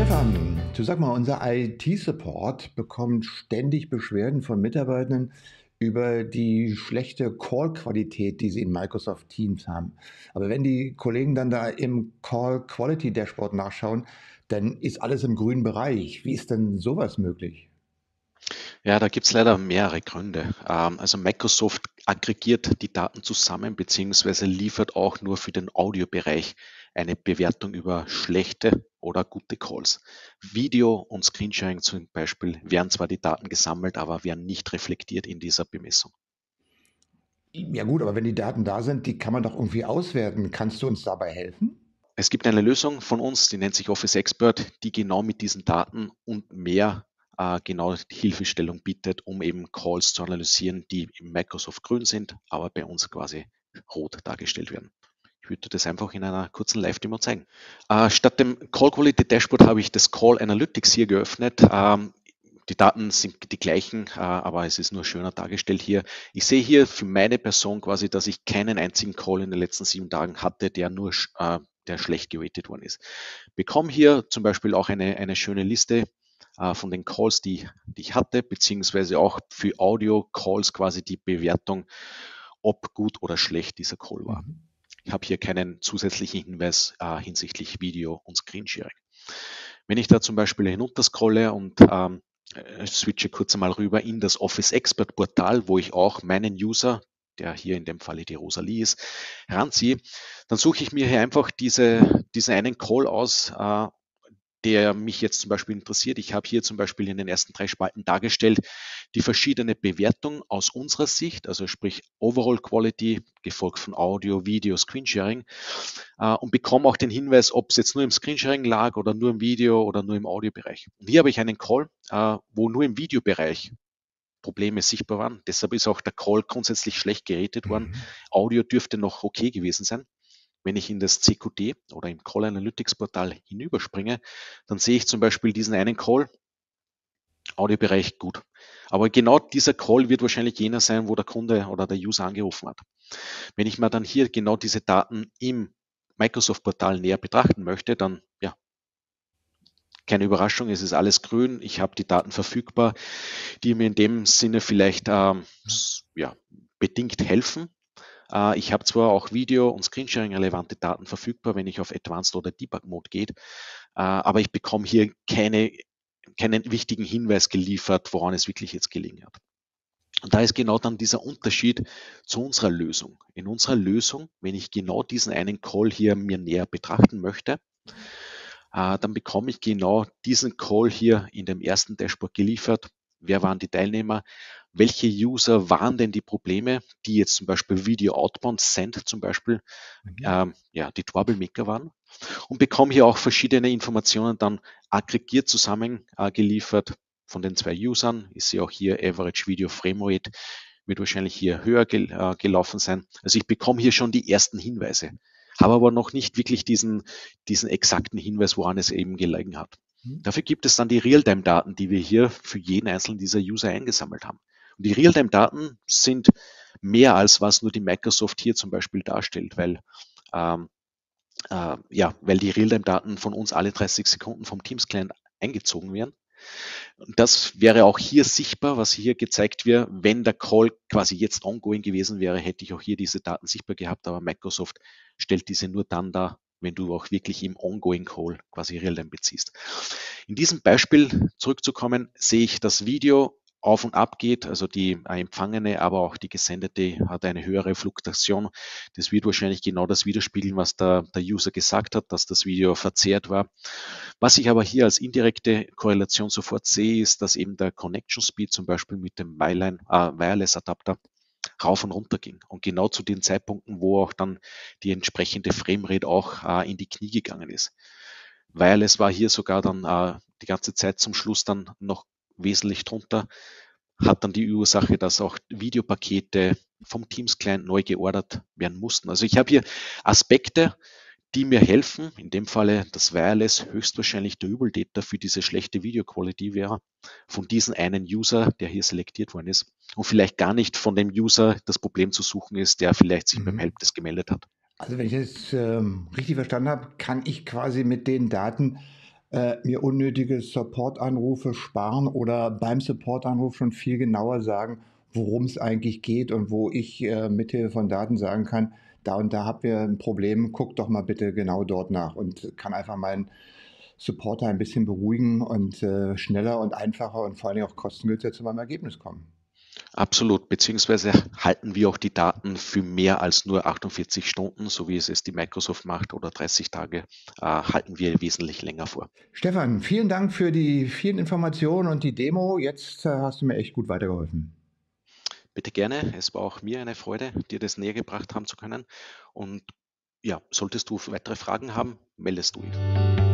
Stefan, du sag mal, unser IT-Support bekommt ständig Beschwerden von Mitarbeitenden über die schlechte Call-Qualität, die sie in Microsoft Teams haben. Aber wenn die Kollegen dann da im Call-Quality-Dashboard nachschauen, dann ist alles im grünen Bereich. Wie ist denn sowas möglich? Ja, da gibt's leider mehrere Gründe. Also Microsoft aggregiert die Daten zusammen beziehungsweise liefert auch nur für den Audiobereich eine Bewertung über schlechte oder gute Calls. Video und Screensharing zum Beispiel werden zwar die Daten gesammelt, aber werden nicht reflektiert in dieser Bemessung. Ja gut, aber wenn die Daten da sind, die kann man doch irgendwie auswerten. Kannst du uns dabei helfen? Es gibt eine Lösung von uns, die nennt sich Office Expert, die genau mit diesen Daten und mehr genau die Hilfestellung bietet, um eben Calls zu analysieren, die im Microsoft grün sind, aber bei uns quasi rot dargestellt werden. Ich würde das einfach in einer kurzen Live-Demo zeigen. Statt dem Call Quality Dashboard habe ich das Call Analytics hier geöffnet. Die Daten sind die gleichen, aber es ist nur schöner dargestellt hier. Ich sehe hier für meine Person quasi, dass ich keinen einzigen Call in den letzten 7 Tagen hatte, der schlecht geratet worden ist. Bekomme hier zum Beispiel auch eine schöne Liste von den Calls, die ich hatte, beziehungsweise auch für Audio-Calls quasi die Bewertung, ob gut oder schlecht dieser Call war. Mhm. Ich habe hier keinen zusätzlichen Hinweis hinsichtlich Video und Screensharing. Wenn ich da zum Beispiel hinunterscrolle und switche kurz einmal rüber in das Office Expert Portal, wo ich auch meinen User, der hier in dem Falle die Rosalie ist, heranziehe, dann suche ich mir hier einfach diesen einen Call aus, der mich jetzt zum Beispiel interessiert. Ich habe hier zum Beispiel in den ersten 3 Spalten dargestellt die verschiedene Bewertung aus unserer Sicht, also sprich Overall Quality, gefolgt von Audio, Video, Screensharing, und bekomme auch den Hinweis, ob es jetzt nur im Screensharing lag oder nur im Video oder nur im Audiobereich. Und hier habe ich einen Call, wo nur im Videobereich Probleme sichtbar waren. Deshalb ist auch der Call grundsätzlich schlecht geratet worden. Mhm. Audio dürfte noch okay gewesen sein. Wenn ich in das CQD oder im Call Analytics Portal hinüberspringe, dann sehe ich zum Beispiel diesen einen Call, Audiobereich gut. Aber genau dieser Call wird wahrscheinlich jener sein, wo der Kunde oder der User angerufen hat. Wenn ich mir dann hier genau diese Daten im Microsoft-Portal näher betrachten möchte, dann ja, keine Überraschung, es ist alles grün. Ich habe die Daten verfügbar, die mir in dem Sinne vielleicht ja, bedingt helfen. Ich habe zwar auch Video- und Screensharing-relevante Daten verfügbar, wenn ich auf Advanced oder Debug-Mode geht, aber ich bekomme hier keinen wichtigen Hinweis geliefert, woran es wirklich jetzt gelegen hat. Und da ist genau dann dieser Unterschied zu unserer Lösung. In unserer Lösung, wenn ich genau diesen einen Call hier mir näher betrachten möchte, dann bekomme ich genau diesen Call hier in dem ersten Dashboard geliefert. Wer waren die Teilnehmer? Welche User waren denn die Probleme, die jetzt zum Beispiel Video Outbound Send zum Beispiel, Mhm. ja, die Troublemaker waren? Und bekomme hier auch verschiedene Informationen dann aggregiert zusammen geliefert von den 2 Usern. Ich sehe auch hier Average Video Frame Rate wird wahrscheinlich hier höher gelaufen sein. Also ich bekomme hier schon die ersten Hinweise, habe aber noch nicht wirklich diesen exakten Hinweis, woran es eben gelegen hat. Mhm. Dafür gibt es dann die Realtime-Daten, die wir hier für jeden einzelnen dieser User eingesammelt haben. Und die Realtime-Daten sind mehr als was nur die Microsoft hier zum Beispiel darstellt, ähm, ja, weil die Realtime-Daten von uns alle 30 Sekunden vom Teams-Client eingezogen werden. Und das wäre auch hier sichtbar, was hier gezeigt wird. Wenn der Call quasi jetzt ongoing gewesen wäre, hätte ich auch hier diese Daten sichtbar gehabt, aber Microsoft stellt diese nur dann dar, wenn du auch wirklich im ongoing Call quasi Realtime beziehst. In diesem Beispiel zurückzukommen, sehe ich das Video auf und ab geht, also die empfangene, aber auch die gesendete hat eine höhere Fluktuation. Das wird wahrscheinlich genau das widerspiegeln, was der User gesagt hat, dass das Video verzerrt war. Was ich aber hier als indirekte Korrelation sofort sehe, ist, dass eben der Connection Speed zum Beispiel mit dem Wireless Adapter rauf und runter ging. Und genau zu den Zeitpunkten, wo auch dann die entsprechende Framerate auch in die Knie gegangen ist. Wireless war hier sogar dann die ganze Zeit zum Schluss dann noch wesentlich drunter, hat dann die Ursache, dass auch Videopakete vom Teams Client neu geordert werden mussten. Also ich habe hier Aspekte, die mir helfen, in dem Falle das Wireless höchstwahrscheinlich der Übeltäter für diese schlechte Video-Quality wäre, von diesem einen User, der hier selektiert worden ist und vielleicht gar nicht von dem User das Problem zu suchen ist, der vielleicht sich beim Mhm. Helpdesk gemeldet hat. Also wenn ich es richtig verstanden habe, kann ich quasi mit den Daten mir unnötige Support-Anrufe sparen oder beim Support-Anruf schon viel genauer sagen, worum es eigentlich geht und wo ich mithilfe von Daten sagen kann, da und da habt ihr ein Problem, guckt doch mal bitte genau dort nach und kann einfach meinen Supporter ein bisschen beruhigen und schneller und einfacher und vor allen Dingen auch kostengünstiger zu meinem Ergebnis kommen. Absolut, beziehungsweise halten wir auch die Daten für mehr als nur 48 Stunden, so wie es die Microsoft macht, oder 30 Tage, halten wir wesentlich länger vor. Stefan, vielen Dank für die vielen Informationen und die Demo. Jetzt hast du mir echt gut weitergeholfen. Bitte gerne, es war auch mir eine Freude, dir das näher gebracht haben zu können. Und ja, solltest du weitere Fragen haben, meldest du dich.